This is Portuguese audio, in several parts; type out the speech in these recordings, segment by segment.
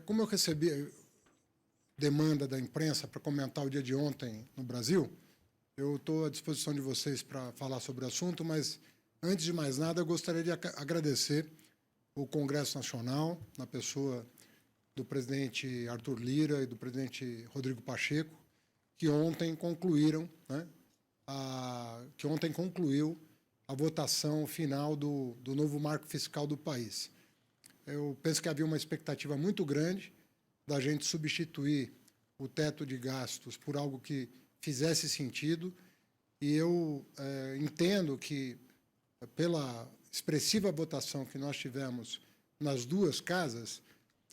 Como eu recebi demanda da imprensa para comentar o dia de ontem no Brasil, eu estou à disposição de vocês para falar sobre o assunto, mas, antes de mais nada, eu gostaria de agradecer o Congresso Nacional, na pessoa do presidente Arthur Lira e do presidente Rodrigo Pacheco, que ontem concluiu a votação final do novo marco fiscal do país. Eu penso que havia uma expectativa muito grande da gente substituir o teto de gastos por algo que fizesse sentido, e eu entendo que, pela expressiva votação que nós tivemos nas duas casas,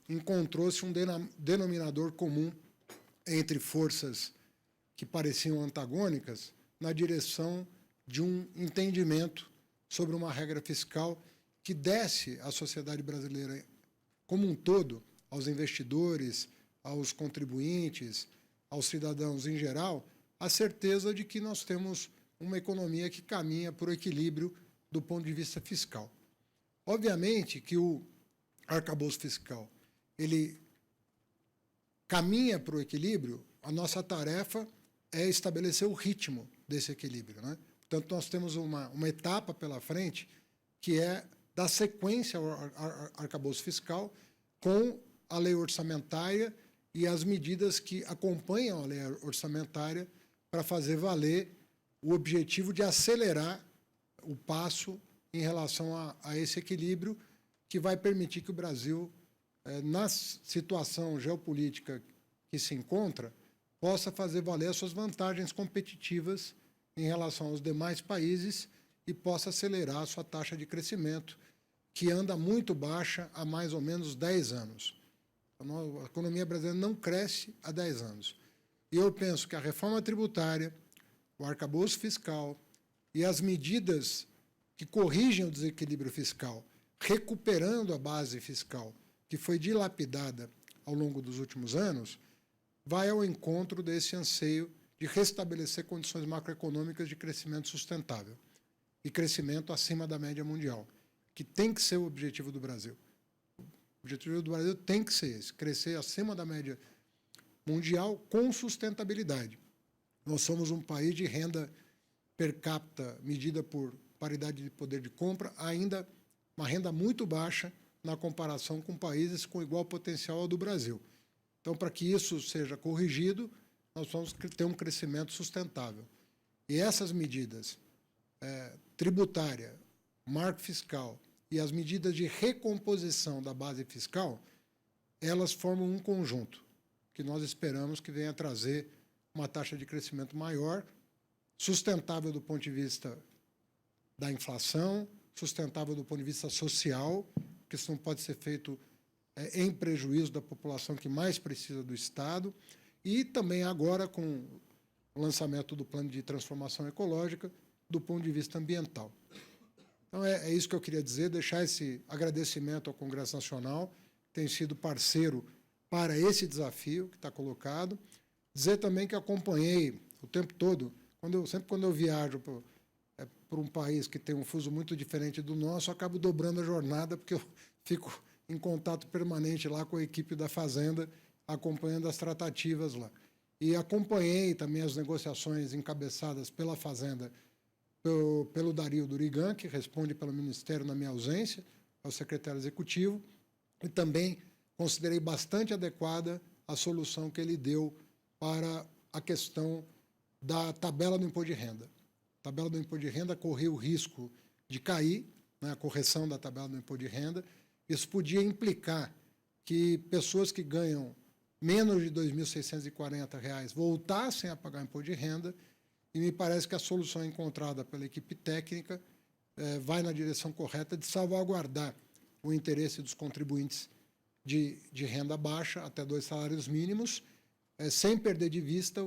encontrou-se um denominador comum entre forças que pareciam antagônicas na direção de um entendimento sobre uma regra fiscal que desse à sociedade brasileira como um todo, aos investidores, aos contribuintes, aos cidadãos em geral, a certeza de que nós temos uma economia que caminha para o equilíbrio do ponto de vista fiscal. Obviamente que o arcabouço fiscal ele caminha para o equilíbrio, a nossa tarefa é estabelecer o ritmo desse equilíbrio, né? Portanto, nós temos uma etapa pela frente que é dar sequência ao arcabouço fiscal com a lei orçamentária e as medidas que acompanham a lei orçamentária para fazer valer o objetivo de acelerar o passo em relação a esse equilíbrio que vai permitir que o Brasil, na situação geopolítica que se encontra, possa fazer valer as suas vantagens competitivas em relação aos demais países e possa acelerar a sua taxa de crescimento, que anda muito baixa há mais ou menos 10 anos. A economia brasileira não cresce há 10 anos. E eu penso que a reforma tributária, o arcabouço fiscal e as medidas que corrigem o desequilíbrio fiscal, recuperando a base fiscal que foi dilapidada ao longo dos últimos anos, vai ao encontro desse anseio de restabelecer condições macroeconômicas de crescimento sustentável e crescimento acima da média mundial, que tem que ser o objetivo do Brasil. O objetivo do Brasil tem que ser esse, crescer acima da média mundial com sustentabilidade. Nós somos um país de renda per capita medida por paridade de poder de compra, ainda uma renda muito baixa na comparação com países com igual potencial ao do Brasil. Então, para que isso seja corrigido, nós vamos ter um crescimento sustentável. E essas medidas, tributária, marco fiscal e as medidas de recomposição da base fiscal, elas formam um conjunto que nós esperamos que venha trazer uma taxa de crescimento maior, sustentável do ponto de vista da inflação, sustentável do ponto de vista social, porque isso não pode ser feito em prejuízo da população que mais precisa do Estado, e também agora com o lançamento do Plano de Transformação Ecológica do ponto de vista ambiental. Então, é isso que eu queria dizer, deixar esse agradecimento ao Congresso Nacional, que tem sido parceiro para esse desafio que está colocado. Dizer também que acompanhei o tempo todo, sempre quando eu viajo para um país que tem um fuso muito diferente do nosso, eu acabo dobrando a jornada, porque eu fico em contato permanente lá com a equipe da Fazenda, acompanhando as tratativas lá. E acompanhei também as negociações encabeçadas pela Fazenda, pelo Dario Durigan, que responde pelo Ministério na minha ausência, ao secretário executivo, e também considerei bastante adequada a solução que ele deu para a questão da tabela do imposto de renda. A tabela do imposto de renda corria o risco de cair, né, a correção da tabela do imposto de renda. Isso podia implicar que pessoas que ganham menos de R$ 2.640 voltassem a pagar imposto de renda, e me parece que a solução encontrada pela equipe técnica vai na direção correta de salvaguardar o interesse dos contribuintes de renda baixa, até 2 salários mínimos, sem perder de vista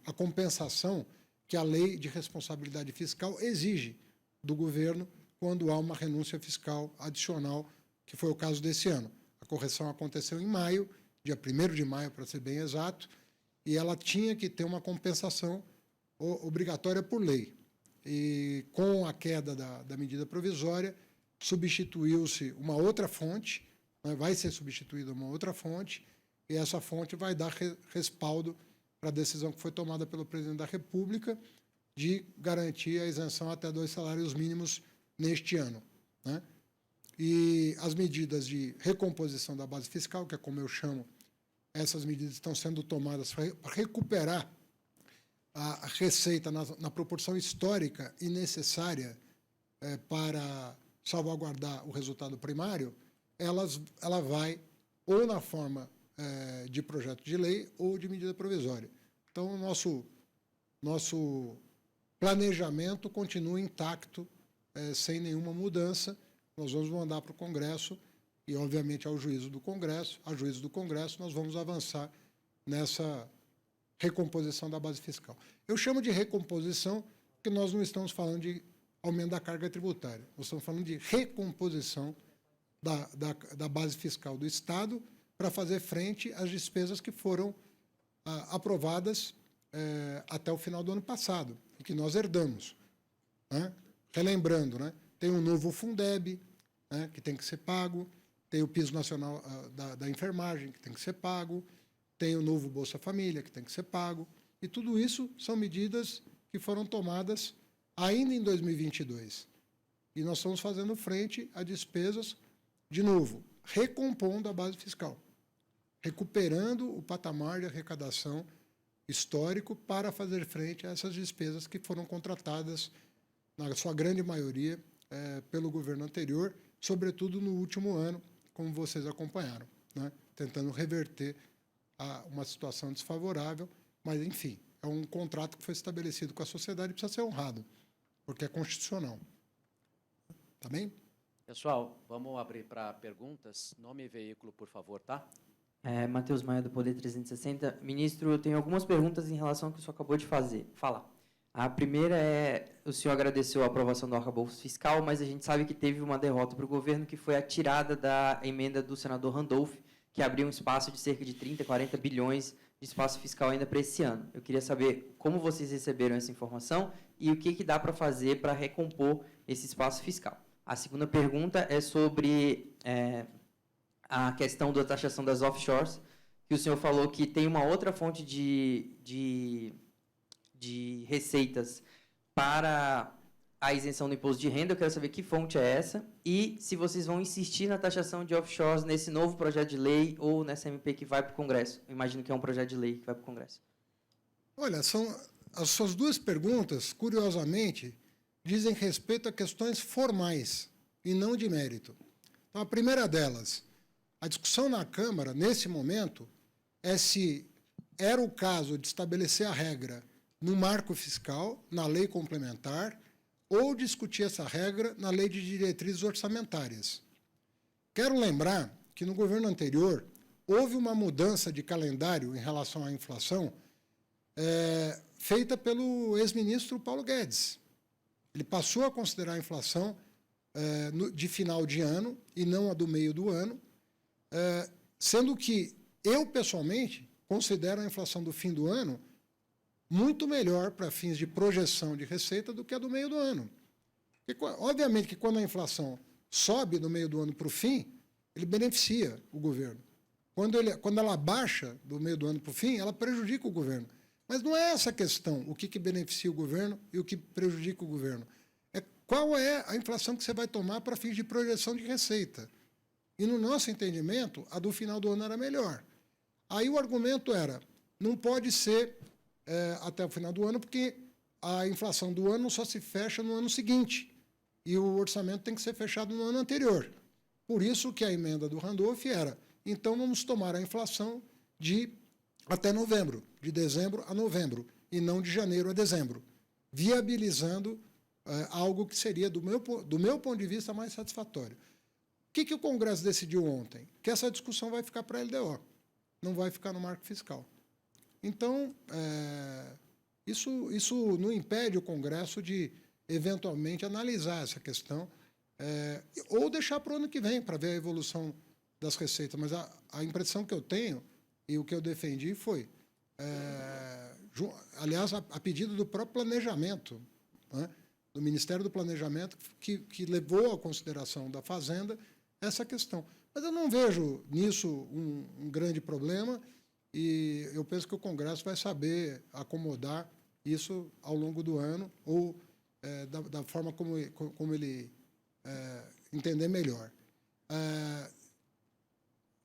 a compensação que a Lei de Responsabilidade Fiscal exige do governo quando há uma renúncia fiscal adicional, que foi o caso desse ano. A correção aconteceu em maio, dia 1º de maio, para ser bem exato, e ela tinha que ter uma compensação obrigatória por lei. E, com a queda da medida provisória, substituiu-se uma outra fonte, né? Vai ser substituída uma outra fonte, e essa fonte vai dar respaldo para a decisão que foi tomada pelo presidente da República de garantir a isenção até 2 salários mínimos neste ano, né? E as medidas de recomposição da base fiscal, que é como eu chamo, essas medidas estão sendo tomadas para recuperar a receita na proporção histórica e necessária para salvaguardar o resultado primário. Ela vai ou na forma de projeto de lei ou de medida provisória. Então, o nosso planejamento continua intacto, sem nenhuma mudança. Nós vamos mandar para o Congresso e, obviamente, ao juízo do Congresso. A juízo do Congresso, nós vamos avançar nessa recomposição da base fiscal. Eu chamo de recomposição porque nós não estamos falando de aumento da carga tributária. Nós estamos falando de recomposição da base fiscal do Estado para fazer frente às despesas que foram aprovadas até o final do ano passado e que nós herdamos, né? Relembrando, né? Tem um novo Fundeb, né, que tem que ser pago, tem o piso nacional da enfermagem, que tem que ser pago, tem o novo Bolsa Família, que tem que ser pago, e tudo isso são medidas que foram tomadas ainda em 2022. E nós estamos fazendo frente a despesas, de novo, recompondo a base fiscal, recuperando o patamar de arrecadação histórico para fazer frente a essas despesas que foram contratadas, na sua grande maioria, pelo governo anterior, sobretudo no último ano, como vocês acompanharam, né? Tentando reverter uma situação desfavorável, mas, enfim, é um contrato que foi estabelecido com a sociedade e precisa ser honrado, porque é constitucional. Tá bem? Pessoal, vamos abrir para perguntas. Nome e veículo, por favor, tá? Matheus Maia, do Poder 360. Ministro, eu tenho algumas perguntas em relação ao que o senhor acabou de falar. A primeira o senhor agradeceu a aprovação do arcabouço fiscal, mas a gente sabe que teve uma derrota para o governo, que foi a tirada da emenda do senador Randolph, que abriu um espaço de cerca de 30, 40 bilhões de espaço fiscal ainda para esse ano. Eu queria saber como vocês receberam essa informação e o que dá para fazer para recompor esse espaço fiscal. A segunda pergunta é sobre a questão da taxação das offshores, que o senhor falou que tem uma outra fonte de receitas para a isenção do imposto de renda. Eu quero saber que fonte é essa e se vocês vão insistir na taxação de offshores nesse novo projeto de lei ou nessa MP que vai para o Congresso. Eu imagino que é um projeto de lei que vai para o Congresso. Olha, as suas duas perguntas, curiosamente, dizem respeito a questões formais e não de mérito. Então, a primeira delas, a discussão na Câmara, nesse momento, é se era o caso de estabelecer a regra no marco fiscal, na lei complementar, ou discutir essa regra na lei de diretrizes orçamentárias. Quero lembrar que, no governo anterior, houve uma mudança de calendário em relação à inflação feita pelo ex-ministro Paulo Guedes. Ele passou a considerar a inflação de final de ano e não a do meio do ano, sendo que eu, pessoalmente, considero a inflação do fim do ano muito melhor para fins de projeção de receita do que a do meio do ano. Porque, obviamente que quando a inflação sobe do meio do ano para o fim, ele beneficia o governo. Quando ela baixa do meio do ano para o fim, ela prejudica o governo. Mas não é essa a questão, o que beneficia o governo e o que prejudica o governo. É qual é a inflação que você vai tomar para fins de projeção de receita. E, no nosso entendimento, a do final do ano era melhor. Aí o argumento era, não pode ser até o final do ano, porque a inflação do ano só se fecha no ano seguinte, e o orçamento tem que ser fechado no ano anterior. Por isso que a emenda do Randolph era, então vamos tomar a inflação de até novembro, de dezembro a novembro, e não de janeiro a dezembro, viabilizando algo que seria, do meu ponto de vista, mais satisfatório. O que o Congresso decidiu ontem? Que essa discussão vai ficar para a LDO, não vai ficar no marco fiscal. Então, isso não impede o Congresso de, eventualmente, analisar essa questão ou deixar para o ano que vem, para ver a evolução das receitas. Mas a impressão que eu tenho e o que eu defendi foi, aliás, a pedido do próprio planejamento, né, do Ministério do Planejamento, que levou à consideração da Fazenda essa questão. Mas eu não vejo nisso um grande problema e eu penso que o Congresso vai saber acomodar isso ao longo do ano ou da forma como ele entender melhor.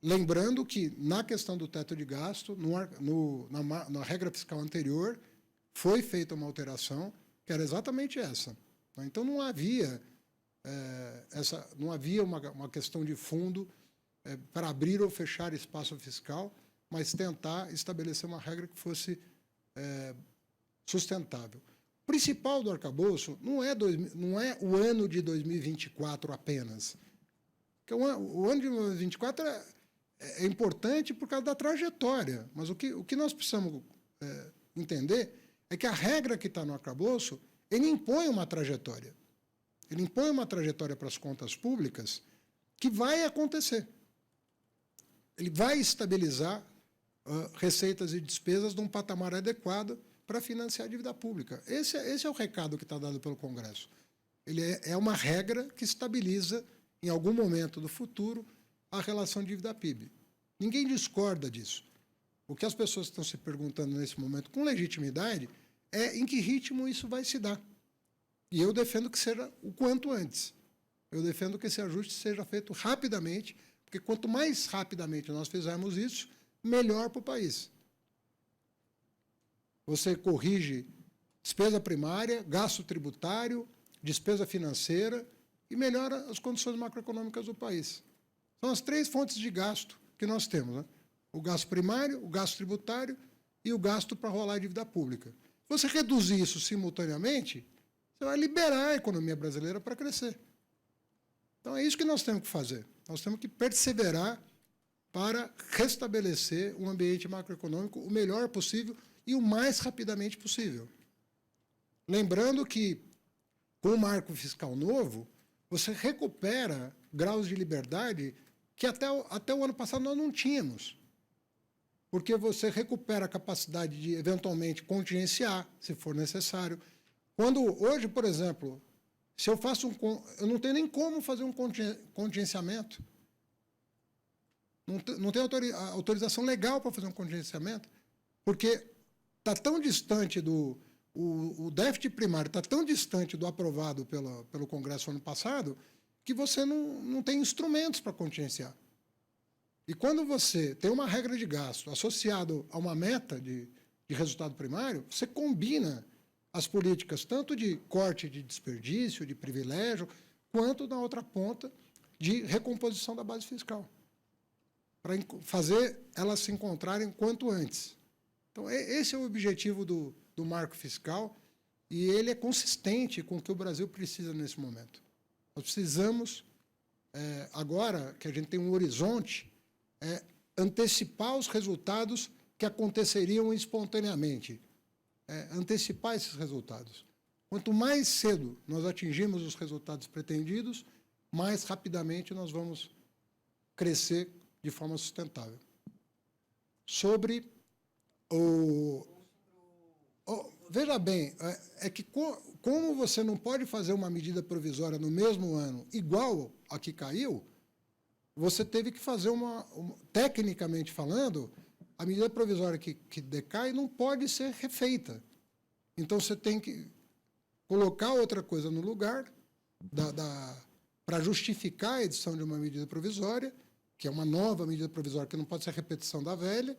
Lembrando que, na questão do teto de gasto, na regra fiscal anterior, foi feita uma alteração que era exatamente essa. Então, não havia, uma questão de fundo para abrir ou fechar espaço fiscal, mas tentar estabelecer uma regra que fosse sustentável. O principal do arcabouço não é o ano de 2024 apenas. Porque o ano de 2024 é importante por causa da trajetória, mas o que nós precisamos entender é que a regra que está no arcabouço, ele impõe uma trajetória. Ele impõe uma trajetória para as contas públicas que vai acontecer. Ele vai estabilizar receitas e despesas num patamar adequado para financiar a dívida pública. Esse é o recado que está dado pelo Congresso. Ele é uma regra que estabiliza, em algum momento do futuro, a relação dívida-PIB. Ninguém discorda disso. O que as pessoas estão se perguntando nesse momento, com legitimidade, é em que ritmo isso vai se dar. E eu defendo que seja o quanto antes. Eu defendo que esse ajuste seja feito rapidamente, porque quanto mais rapidamente nós fizermos isso, melhor para o país. Você corrige despesa primária, gasto tributário, despesa financeira e melhora as condições macroeconômicas do país. São as 3 fontes de gasto que nós temos, né? O gasto primário, o gasto tributário e o gasto para rolar a dívida pública. Se você reduzir isso simultaneamente, você vai liberar a economia brasileira para crescer. Então, é isso que nós temos que fazer. Nós temos que perseverar para restabelecer um ambiente macroeconômico o melhor possível e o mais rapidamente possível. Lembrando que, com o marco fiscal novo, você recupera graus de liberdade que até o ano passado nós não tínhamos. Porque você recupera a capacidade de, eventualmente, contingenciar, se for necessário. Hoje, por exemplo, se eu faço eu não tenho nem como fazer um contingenciamento. Não tenho autorização legal para fazer um contingenciamento, porque está tão distante o déficit primário está tão distante do aprovado pelo Congresso ano passado que você não tem instrumentos para contingenciar. E quando você tem uma regra de gasto associada a uma meta de resultado primário, você combina as políticas tanto de corte de desperdício, de privilégio, quanto, na outra ponta, de recomposição da base fiscal, para fazer elas se encontrarem quanto antes. Então, esse é o objetivo do marco fiscal e ele é consistente com o que o Brasil precisa nesse momento. Nós precisamos, agora que a gente tem um horizonte, antecipar os resultados que aconteceriam espontaneamente, antecipar esses resultados. Quanto mais cedo nós atingimos os resultados pretendidos, mais rapidamente nós vamos crescer de forma sustentável. Sobre veja bem, é que como você não pode fazer uma medida provisória no mesmo ano igual a que caiu, você teve que fazer tecnicamente falando, a medida provisória que decai não pode ser refeita. Então, você tem que colocar outra coisa no lugar para justificar a edição de uma medida provisória, que é uma nova medida provisória que não pode ser repetição da velha,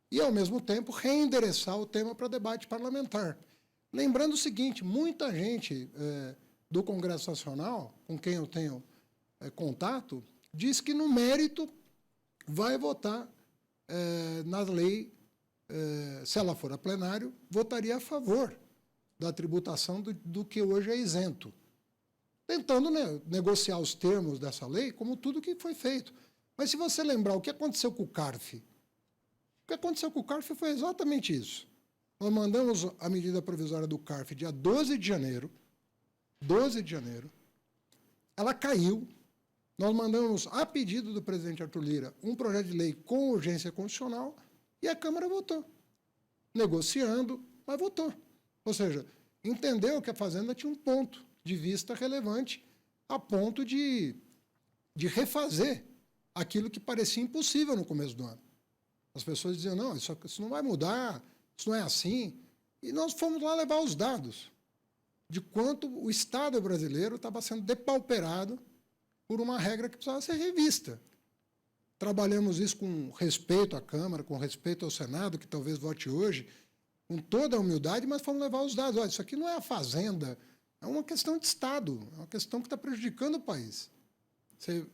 e, ao mesmo tempo, reendereçar o tema para debate parlamentar. Lembrando o seguinte, muita gente do Congresso Nacional, com quem eu tenho contato, diz que, no mérito, vai votar na lei, se ela for a plenário, votaria a favor da tributação do que hoje é isento, tentando negociar os termos dessa lei, como tudo que foi feito. Mas, se você lembrar o que aconteceu com o CARF, o que aconteceu com o CARF foi exatamente isso. Nós mandamos a medida provisória do CARF dia 12 de janeiro, ela caiu, nós mandamos, a pedido do presidente Arthur Lira, um projeto de lei com urgência constitucional e a Câmara votou, negociando, mas votou. Ou seja, entendeu que a Fazenda tinha um ponto de vista relevante a ponto de refazer aquilo que parecia impossível no começo do ano. As pessoas diziam, não, isso não vai mudar, isso não é assim. E nós fomos lá levar os dados de quanto o Estado brasileiro estava sendo depauperado por uma regra que precisava ser revista. Trabalhamos isso com respeito à Câmara, com respeito ao Senado, que talvez vote hoje, com toda a humildade, mas fomos levar os dados. Olha, isso aqui não é a Fazenda, é uma questão de Estado, é uma questão que está prejudicando o país. Você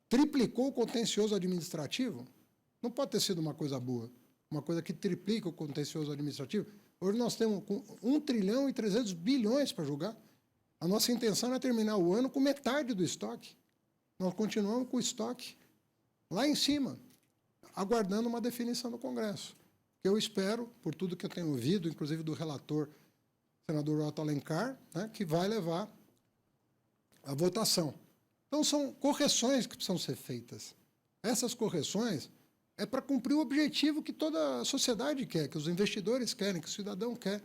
triplicou o contencioso administrativo, não pode ter sido uma coisa boa, uma coisa que triplica o contencioso administrativo. Hoje nós temos 1 trilhão e 300 bilhões para julgar. A nossa intenção é terminar o ano com metade do estoque. Nós continuamos com o estoque lá em cima, aguardando uma definição do Congresso. Que eu espero, por tudo que eu tenho ouvido, inclusive do relator, senador Otto Alencar, né, que vai levar a votação. Então, são correções que precisam ser feitas. Essas correções é para cumprir o objetivo que toda a sociedade quer, que os investidores querem, que o cidadão quer.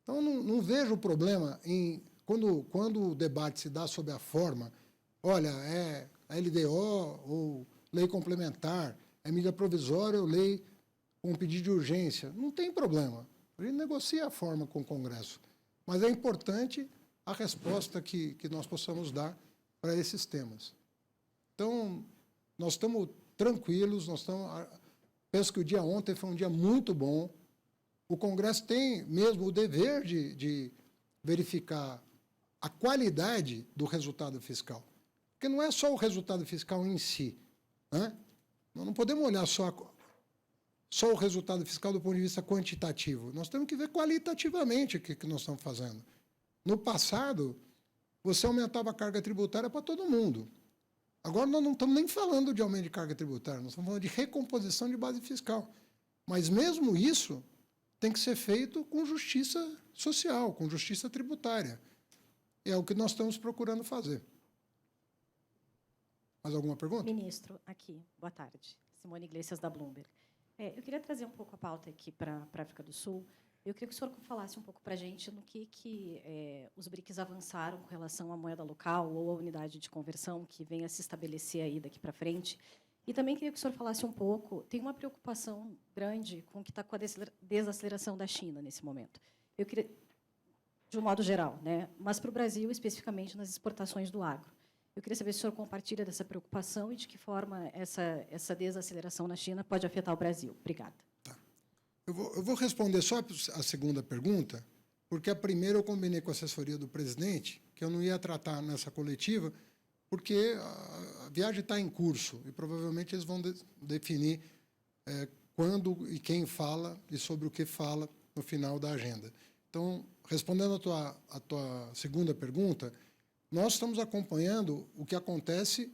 Então, não vejo o problema em, quando o debate se dá sob a forma, olha, é a LDO ou lei complementar, é medida provisória ou lei com pedido de urgência. Não tem problema. A gente negocia a forma com o Congresso. Mas é importante a resposta que nós possamos dar para esses temas. Então, nós estamos tranquilos, penso que o dia ontem foi um dia muito bom. O Congresso tem mesmo o dever de verificar a qualidade do resultado fiscal. Porque não é só o resultado fiscal em si, né? Nós não podemos olhar só o resultado fiscal do ponto de vista quantitativo. Nós temos que ver qualitativamente o que nós estamos fazendo. No passado, você aumentava a carga tributária para todo mundo. Agora, nós não estamos nem falando de aumento de carga tributária, nós estamos falando de recomposição de base fiscal. Mas, mesmo isso, tem que ser feito com justiça social, com justiça tributária. É o que nós estamos procurando fazer. Mais alguma pergunta? Ministro, aqui. Boa tarde. Simone Iglesias, da Bloomberg. Eu queria trazer um pouco a pauta aqui para a África do Sul. Eu queria que o senhor falasse um pouco para a gente no que os BRICS avançaram com relação à moeda local ou à unidade de conversão que vem a se estabelecer aí daqui para frente. E também queria que o senhor falasse um pouco, tem uma preocupação grande com o que está com a desaceleração da China nesse momento. Eu queria, de um modo geral, né? Mas para o Brasil, especificamente nas exportações do agro. Eu queria saber se o senhor compartilha dessa preocupação e de que forma essa desaceleração na China pode afetar o Brasil. Obrigada. Tá. Eu vou responder só a segunda pergunta, porque a primeira eu combinei com a assessoria do presidente, que eu não ia tratar nessa coletiva, porque a viagem está em curso e provavelmente eles vão definir quando e quem fala e sobre o que fala no final da agenda. Então, respondendo a tua segunda pergunta, nós estamos acompanhando o que acontece,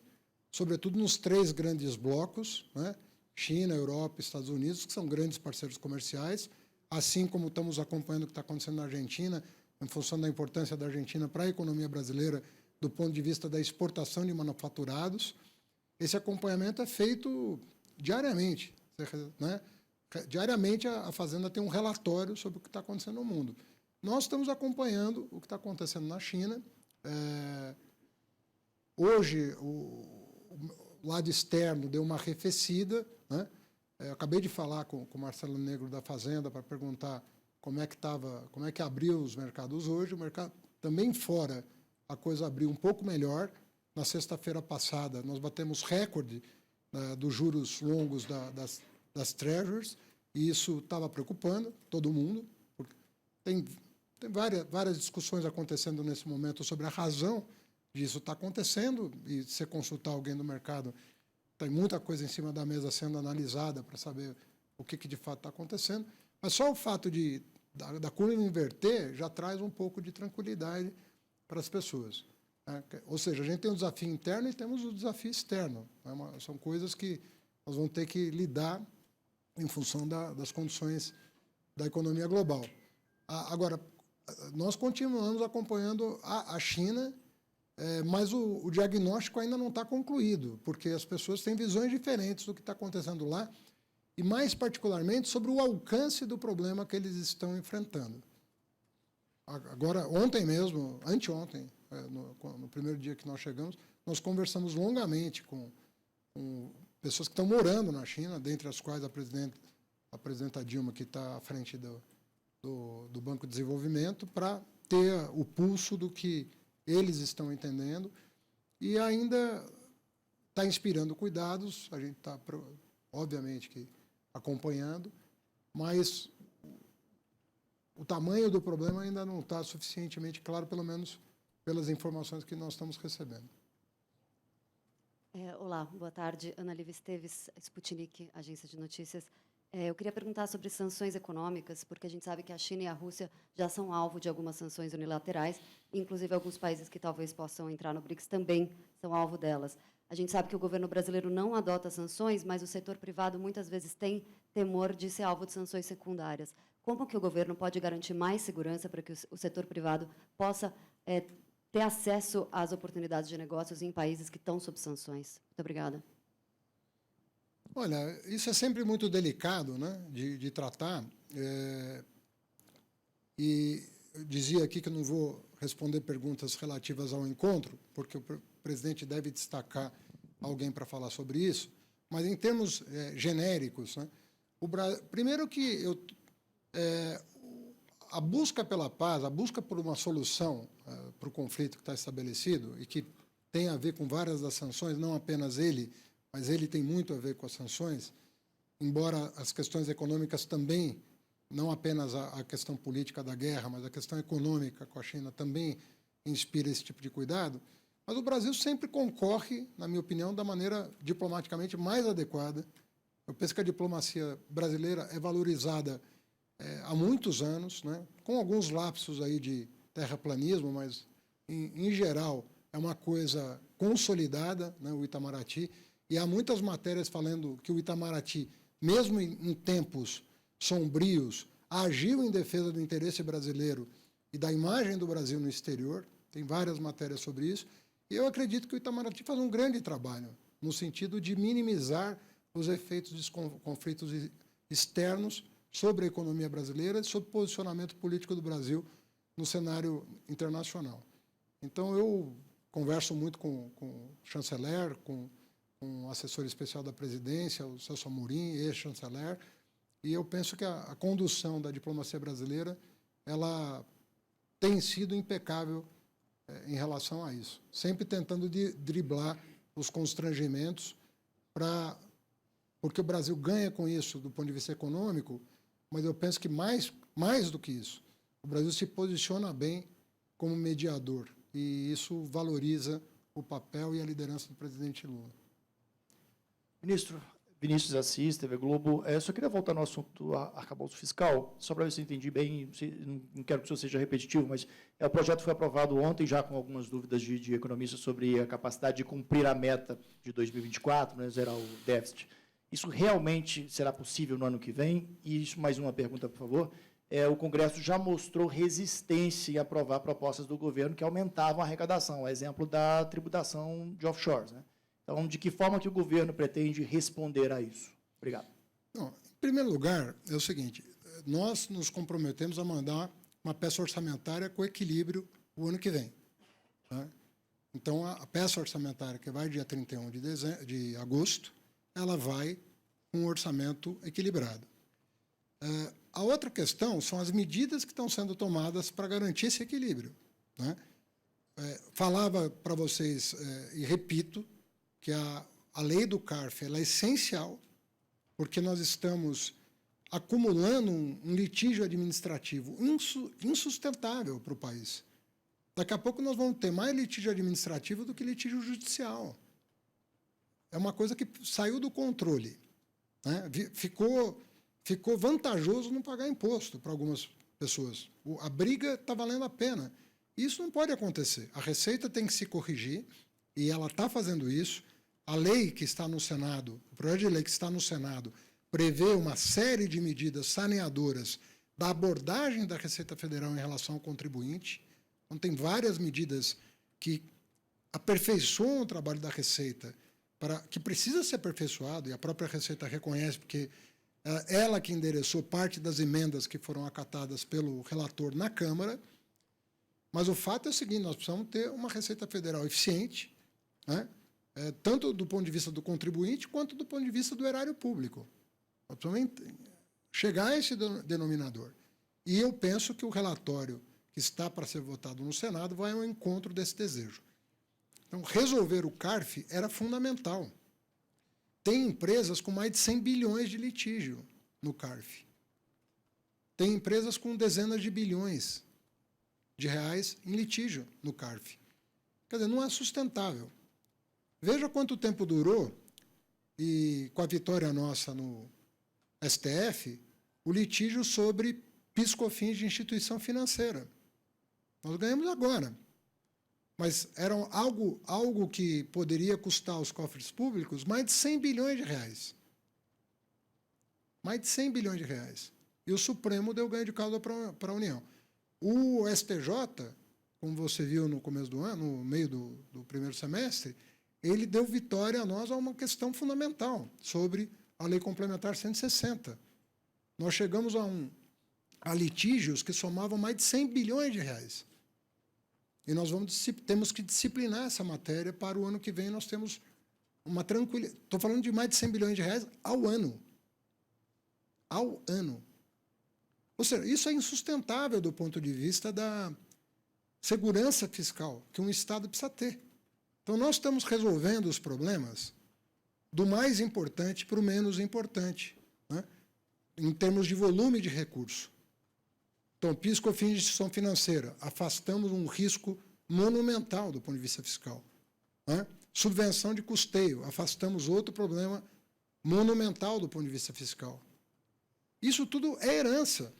sobretudo nos 3 grandes blocos, né? China, Europa e Estados Unidos, que são grandes parceiros comerciais, assim como estamos acompanhando o que está acontecendo na Argentina, em função da importância da Argentina para a economia brasileira, do ponto de vista da exportação de manufaturados. Esse acompanhamento é feito diariamente, né? Diariamente, a Fazenda tem um relatório sobre o que está acontecendo no mundo. Nós estamos acompanhando o que está acontecendo na China. Hoje, o lado externo deu uma arrefecida, né? Eu acabei de falar com o Marcelo Negro da Fazenda para perguntar como é que abriu os mercados hoje. O mercado também fora, a coisa abriu um pouco melhor. Na sexta-feira passada, nós batemos recorde dos juros longos das Treasuries, e isso estava preocupando todo mundo. Porque tem várias discussões acontecendo nesse momento sobre a razão disso estar acontecendo, e se você consultar alguém do mercado, tem muita coisa em cima da mesa sendo analisada para saber o que de fato está acontecendo. Mas só o fato da curva inverter já traz um pouco de tranquilidade para as pessoas. Ou seja, a gente tem um desafio interno e temos o desafio externo. São coisas que nós vamos ter que lidar em função das condições da economia global. Agora, nós continuamos acompanhando a China, mas o diagnóstico ainda não está concluído, porque as pessoas têm visões diferentes do que está acontecendo lá, e mais particularmente sobre o alcance do problema que eles estão enfrentando. Agora, ontem mesmo, anteontem, no primeiro dia que nós chegamos, nós conversamos longamente com pessoas que estão morando na China, dentre as quais a presidenta Dilma, que está à frente do Banco de Desenvolvimento, para ter o pulso do que eles estão entendendo, e ainda está inspirando cuidados, a gente está, obviamente, que acompanhando, mas o tamanho do problema ainda não está suficientemente claro, pelo menos pelas informações que nós estamos recebendo. Olá, boa tarde. Ana Lívia Esteves, Sputnik, agência de notícias. Eu queria perguntar sobre sanções econômicas, porque a gente sabe que a China e a Rússia já são alvo de algumas sanções unilaterais, inclusive alguns países que talvez possam entrar no BRICS também são alvo delas. A gente sabe que o governo brasileiro não adota sanções, mas o setor privado muitas vezes tem temor de ser alvo de sanções secundárias. Como que o governo pode garantir mais segurança para que o setor privado possa ter acesso às oportunidades de negócios em países que estão sob sanções? Muito obrigada. Olha, isso é sempre muito delicado, né, de tratar. E eu dizia aqui que eu não vou responder perguntas relativas ao encontro, porque o presidente deve destacar alguém para falar sobre isso, mas em termos genéricos, né, primeiro que a busca pela paz, a busca por uma solução para o conflito que está estabelecido e que tem a ver com várias das sanções, não apenas ele, mas ele tem muito a ver com as sanções, embora as questões econômicas também, não apenas a questão política da guerra, mas a questão econômica com a China também inspira esse tipo de cuidado. Mas o Brasil sempre concorre, na minha opinião, da maneira diplomaticamente mais adequada. Eu penso que a diplomacia brasileira é valorizada há muitos anos, né, com alguns lapsos aí de terraplanismo, mas, em geral, é uma coisa consolidada, né, o Itamaraty, e há muitas matérias falando que o Itamaraty, mesmo em tempos sombrios, agiu em defesa do interesse brasileiro e da imagem do Brasil no exterior. Tem várias matérias sobre isso. E eu acredito que o Itamaraty faz um grande trabalho no sentido de minimizar os efeitos dos conflitos externos sobre a economia brasileira e sobre o posicionamento político do Brasil no cenário internacional. Então, eu converso muito com o chanceler, com o assessor especial da presidência, o Celso Amorim, ex-chanceler, e eu penso que a condução da diplomacia brasileira ela tem sido impecável em relação a isso, sempre tentando driblar os constrangimentos, porque o Brasil ganha com isso do ponto de vista econômico, mas eu penso que mais do que isso, o Brasil se posiciona bem como mediador, e isso valoriza o papel e a liderança do presidente Lula. Ministro Vinícius Assis, TV Globo, só queria voltar no assunto arcabouço fiscal, só para ver se eu entendi bem, não quero que o senhor seja repetitivo, mas o projeto foi aprovado ontem, já com algumas dúvidas de economistas sobre a capacidade de cumprir a meta de 2024, né, zerar o déficit. Isso realmente será possível no ano que vem? E isso, mais uma pergunta, por favor. O Congresso já mostrou resistência em aprovar propostas do governo que aumentavam a arrecadação, a exemplo da tributação de offshores, né? Então, de que forma que o governo pretende responder a isso? Obrigado. Não, em primeiro lugar, é o seguinte, nós nos comprometemos a mandar uma peça orçamentária com equilíbrio o ano que vem. Tá? Então, a peça orçamentária que vai dia 31 de agosto, ela vai com um orçamento equilibrado. A outra questão são as medidas que estão sendo tomadas para garantir esse equilíbrio. Né? Falava para vocês, e repito, que a lei do CARF ela é essencial, porque nós estamos acumulando um litígio administrativo insustentável para o país. Daqui a pouco nós vamos ter mais litígio administrativo do que litígio judicial. É uma coisa que saiu do controle. Né? Ficou vantajoso não pagar imposto para algumas pessoas. A briga está valendo a pena. Isso não pode acontecer. A Receita tem que se corrigir, e ela está fazendo isso. A lei que está no Senado, o projeto de lei que está no Senado, prevê uma série de medidas saneadoras da abordagem da Receita Federal em relação ao contribuinte. Então, tem várias medidas que aperfeiçoam o trabalho da Receita, que precisa ser aperfeiçoado, e a própria Receita reconhece, porque ela que endereçou parte das emendas que foram acatadas pelo relator na Câmara. Mas o fato é o seguinte, nós precisamos ter uma Receita Federal eficiente, né? Tanto do ponto de vista do contribuinte quanto do ponto de vista do erário público. Nós precisamos chegar a esse denominador. E eu penso que o relatório que está para ser votado no Senado vai ao encontro desse desejo. Então, resolver o CARF era fundamental. Tem empresas com mais de 100 bilhões de litígio no CARF. Tem empresas com dezenas de bilhões de reais em litígio no CARF. Quer dizer, não é sustentável. Veja quanto tempo durou, e com a vitória nossa no STF, o litígio sobre PIS/COFINS de instituição financeira. Nós ganhamos agora. Mas era algo que poderia custar aos cofres públicos mais de 100 bilhões de reais. Mais de 100 bilhões de reais. E o Supremo deu ganho de causa para a União. O STJ, como você viu no começo do ano, no meio do primeiro semestre, ele deu vitória a nós a uma questão fundamental sobre a Lei Complementar 160. Nós chegamos a litígios que somavam mais de 100 bilhões de reais. E nós temos que disciplinar essa matéria para o ano que vem. Nós temos uma tranquilidade. Estou falando de mais de 100 bilhões de reais ao ano. Ao ano. Ou seja, isso é insustentável do ponto de vista da segurança fiscal que um Estado precisa ter. Então, nós estamos resolvendo os problemas do mais importante para o menos importante, né? Em termos de volume de recurso. Então, PIS/COFINS de instituição financeira, afastamos um risco monumental do ponto de vista fiscal, né? Subvenção de custeio, afastamos outro problema monumental do ponto de vista fiscal. Isso tudo é herança.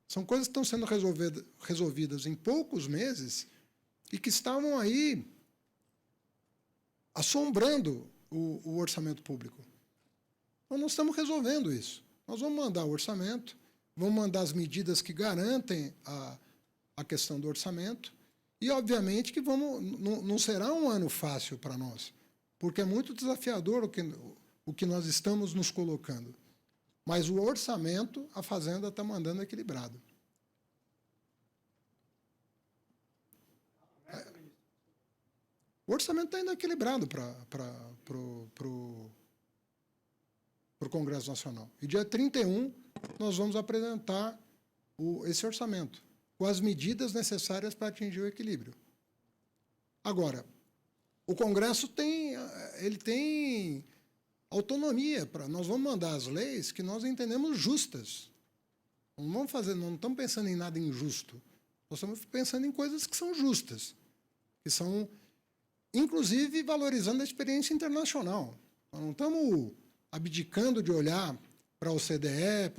São coisas que estão sendo resolvidas em poucos meses e que estavam aí assombrando o orçamento público. Então, nós estamos resolvendo isso. Nós vamos mandar o orçamento, vamos mandar as medidas que garantem a questão do orçamento e, obviamente, que não será um ano fácil para nós, porque é muito desafiador o que nós estamos nos colocando. Mas o orçamento, a Fazenda está mandando equilibrado. O orçamento está indo equilibrado para o Congresso Nacional. E dia 31, nós vamos apresentar esse orçamento, com as medidas necessárias para atingir o equilíbrio. Agora, o Congresso tem autonomia. Nós vamos mandar as leis que nós entendemos justas. Não estamos pensando em nada injusto. Nós estamos pensando em coisas que são justas, que são, inclusive, valorizando a experiência internacional. Nós não estamos abdicando de olhar para a OCDE,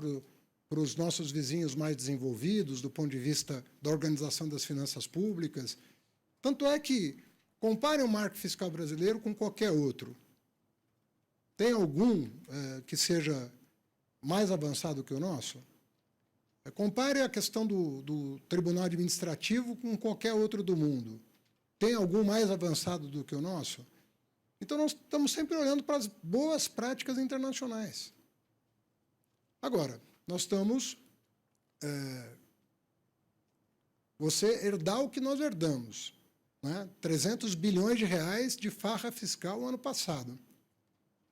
para os nossos vizinhos mais desenvolvidos, do ponto de vista da organização das finanças públicas. Tanto é que, compare o marco fiscal brasileiro com qualquer outro. Tem algum que seja mais avançado que o nosso? Compare a questão do Tribunal Administrativo com qualquer outro do mundo. Tem algum mais avançado do que o nosso? Então, nós estamos sempre olhando para as boas práticas internacionais. Agora, nós estamos... você herdar o que nós herdamos, né? 300 bilhões de reais de farra fiscal no ano passado.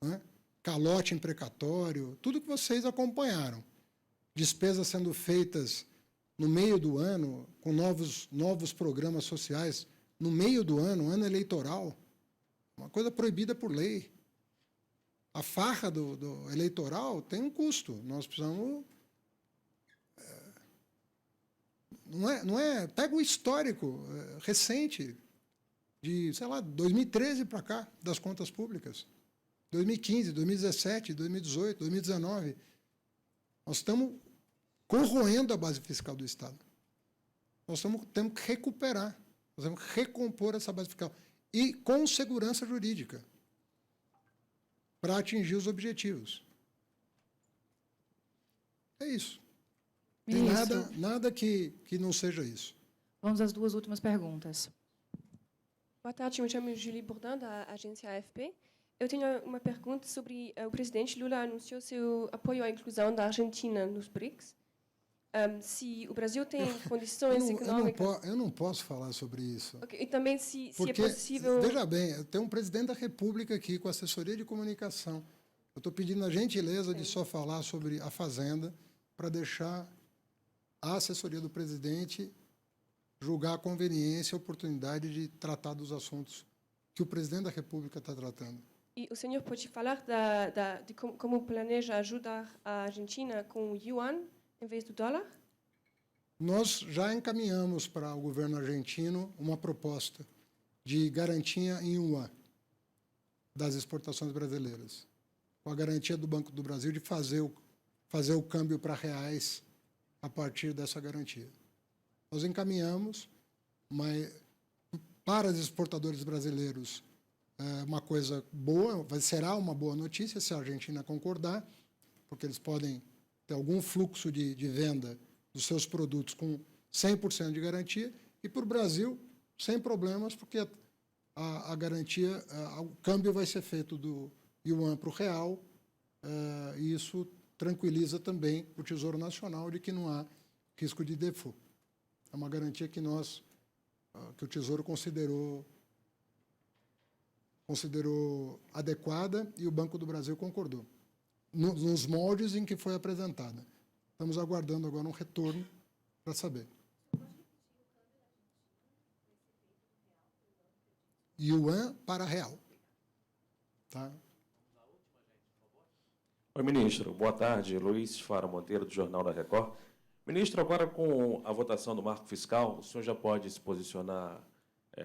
Né? Calote imprecatório, tudo que vocês acompanharam. Despesas sendo feitas no meio do ano, com novos programas sociais, no meio do ano eleitoral, uma coisa proibida por lei. A farra do eleitoral tem um custo. Nós precisamos... Não é, pega o histórico recente, de, sei lá, 2013 para cá, das contas públicas. 2015, 2017, 2018, 2019. Nós estamos corroendo a base fiscal do Estado. Nós temos que recuperar, nós temos que recompor essa base fiscal. E com segurança jurídica, para atingir os objetivos. É isso. Tem nada que não seja isso. Vamos às duas últimas perguntas. Boa tarde, eu me chamo Julie Bourdin, da agência AFP. Eu tenho uma pergunta sobre o presidente Lula anunciou seu apoio à inclusão da Argentina nos BRICS. se o Brasil tem condições econômicas... Eu não posso falar sobre isso. Ok, e também se é Porque, possível... veja bem, eu tenho um presidente da República aqui com assessoria de comunicação. Eu estou pedindo a gentileza de só falar sobre a Fazenda para deixar a assessoria do presidente julgar a conveniência e a oportunidade de tratar dos assuntos que o presidente da República está tratando. E o senhor pode falar de como planeja ajudar a Argentina com o yuan em vez do dólar? Nós já encaminhamos para o governo argentino uma proposta de garantia em yuan das exportações brasileiras, com a garantia do Banco do Brasil de fazer o câmbio para reais a partir dessa garantia. Nós encaminhamos, mas para os exportadores brasileiros é uma coisa boa, será uma boa notícia se a Argentina concordar, porque eles podem ter algum fluxo de venda dos seus produtos com 100% de garantia, e para o Brasil, sem problemas, porque a garantia, o câmbio vai ser feito do yuan para o real, e isso tranquiliza também o Tesouro Nacional de que não há risco de default. É uma garantia que o Tesouro considerou adequada e o Banco do Brasil concordou, nos moldes em que foi apresentada. Estamos aguardando agora um retorno para saber. Yuan para real. Tá? Oi, ministro. Boa tarde. Luiz Faro Monteiro, do Jornal da Record. Ministro, agora com a votação do marco fiscal, o senhor já pode se posicionar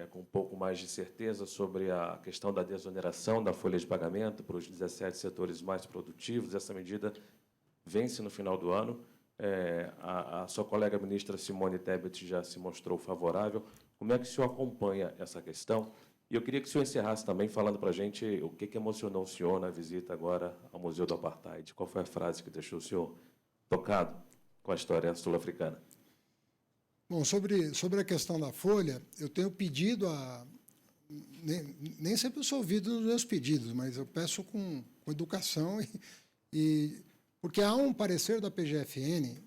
com um pouco mais de certeza sobre a questão da desoneração da folha de pagamento para os 17 setores mais produtivos. Essa medida vence no final do ano. A sua colega ministra Simone Tebet já se mostrou favorável. Como é que o senhor acompanha essa questão? E eu queria que o senhor encerrasse também falando para a gente o que emocionou o senhor na visita agora ao Museu do Apartheid. Qual foi a frase que deixou o senhor tocado com a história sul-africana? Bom, sobre a questão da folha, eu tenho pedido nem sempre eu sou ouvido nos meus pedidos, mas eu peço com educação, porque há um parecer da PGFN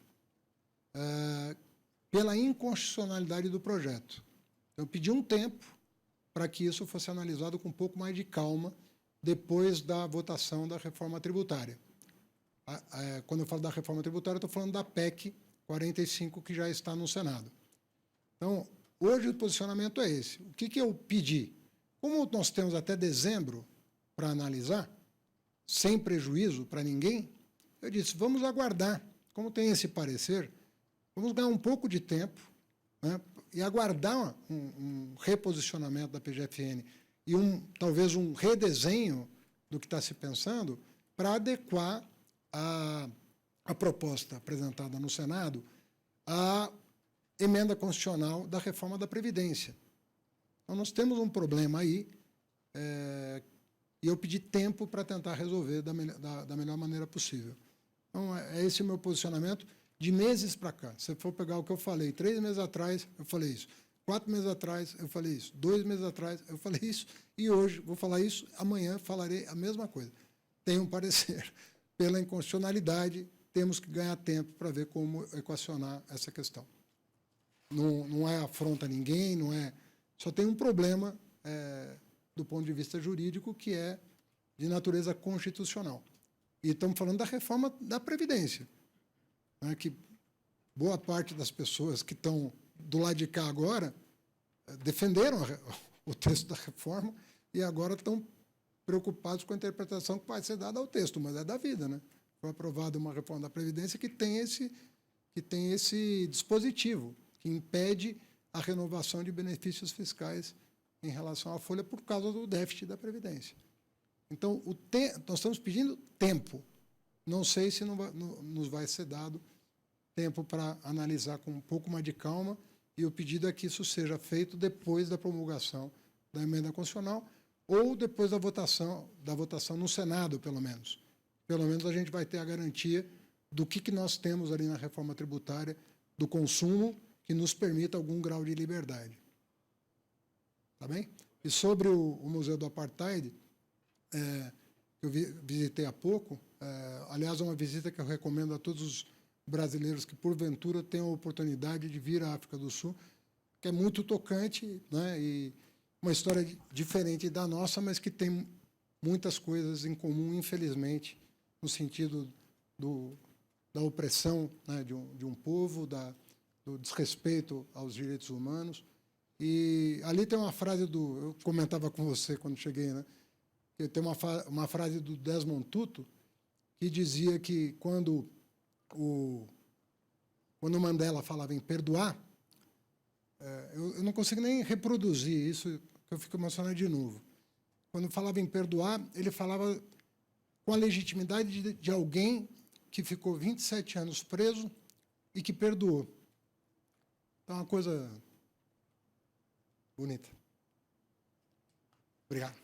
pela inconstitucionalidade do projeto. Eu pedi um tempo para que isso fosse analisado com um pouco mais de calma depois da votação da reforma tributária. Quando eu falo da reforma tributária, eu estou falando da PEC 45, que já está no Senado. Então, hoje o posicionamento é esse. O que eu pedi? Como nós temos até dezembro para analisar, sem prejuízo para ninguém, eu disse, vamos aguardar. Como tem esse parecer, vamos ganhar um pouco de tempo, né, e aguardar um reposicionamento da PGFN e talvez um redesenho do que está se pensando para adequar a proposta apresentada no Senado à emenda constitucional da reforma da Previdência. Então, nós temos um problema aí, e eu pedi tempo para tentar resolver da melhor maneira possível. Então, é esse o meu posicionamento de meses para cá. Se for pegar o que eu falei, 3 meses atrás, eu falei isso. 4 meses atrás, eu falei isso. 2 meses atrás, eu falei isso. E hoje, vou falar isso, amanhã falarei a mesma coisa. Tem um parecer pela inconstitucionalidade, temos que ganhar tempo para ver como equacionar essa questão. Não é afronta a ninguém, não é... Só tem um problema do ponto de vista jurídico, que é de natureza constitucional. E estamos falando da reforma da Previdência, né, que boa parte das pessoas que estão do lado de cá agora defenderam o texto da reforma e agora estão preocupados com a interpretação que vai ser dada ao texto, mas é da vida, né? Foi aprovada uma reforma da Previdência que tem esse dispositivo, que impede a renovação de benefícios fiscais em relação à folha por causa do déficit da Previdência. Então, nós estamos pedindo tempo. Não sei se nos vai ser dado tempo para analisar com um pouco mais de calma, e o pedido é que isso seja feito depois da promulgação da emenda constitucional ou depois da votação no Senado, pelo menos. Pelo menos a gente vai ter a garantia do que nós temos ali na reforma tributária, do consumo, que nos permita algum grau de liberdade. Tá bem? E sobre o Museu do Apartheid, eu visitei há pouco, aliás, é uma visita que eu recomendo a todos brasileiros que, porventura, tenham a oportunidade de vir à África do Sul, que é muito tocante, né? E uma história diferente da nossa, mas que tem muitas coisas em comum, infelizmente, no sentido da opressão, né, de um povo, do desrespeito aos direitos humanos. E ali tem uma frase eu comentava com você quando cheguei, né? Que tem uma frase do Desmond Tutu que dizia que quando o Mandela falava em perdoar, eu não consigo nem reproduzir isso, que eu fico emocionado de novo. Quando falava em perdoar, ele falava com a legitimidade de alguém que ficou 27 anos preso e que perdoou. Então, é uma coisa bonita. Obrigado.